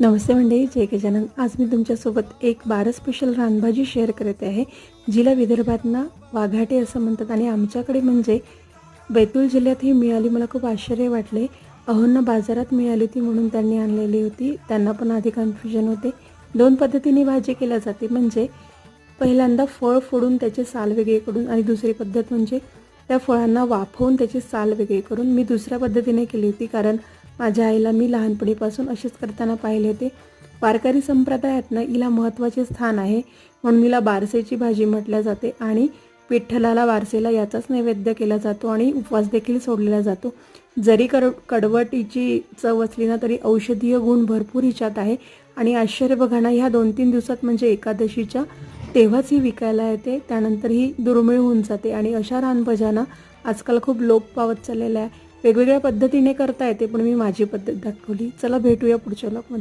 नमस्ते मंडळी, जय गजानन. आज मी तुमच्यासोबत एक बारा स्पेशल रानभाजी शेअर करते आहे, जिला विदर्भातना वाघाटे असं म्हणतात आणि आमच्याकडे म्हणजे बैतूल जिल्ह्यात ही मिळाली. मला खूप आश्चर्य वाटले. अहोंना बाजारात मिळाली होती म्हणून त्यांनी आणलेली होती. त्यांना पण आधी कन्फ्युजन होते. दोन पद्धतीने भाजी केल्या जाते, म्हणजे पहिल्यांदा फळ फोडून त्याचे साल वेगळे करून आणि दुसरी पद्धत म्हणजे त्या फळांना वाफवून त्याचे साल वेगळे करून. मी दुसऱ्या पद्धतीने केली होती, कारण माझ्या आईला मी लहानपणीपासून असेच करताना पाहिले होते. वारकरी संप्रदायात हिला महत्त्वाचे स्थान आहे, म्हणून हिला बारसेची भाजी म्हटल्या जाते आणि विठ्ठलाला बारसेला याचाच नैवेद्य केला जातो आणि उपवास देखील सोडलेला जातो. जरी कडवटीची चव असली ना तरी औषधीय गुण भरपूर हिच्यात आहे. आणि आश्चर्य बघा ना, ह्या 2-3 दिवसात म्हणजे एकादशीच्या तेव्हाच ही विकायला येते, त्यानंतर ही दुर्मिळ होऊन जाते. आणि अशा रानभाज्या आजकाल खूप लोप पावत चाललेल्या आहे. वेगवेगळ्या पद्धतीने करता येते, पण मी माझी पद्धत दाखवली. चला भेटूया पुढच्या व्लॉगमध्ये.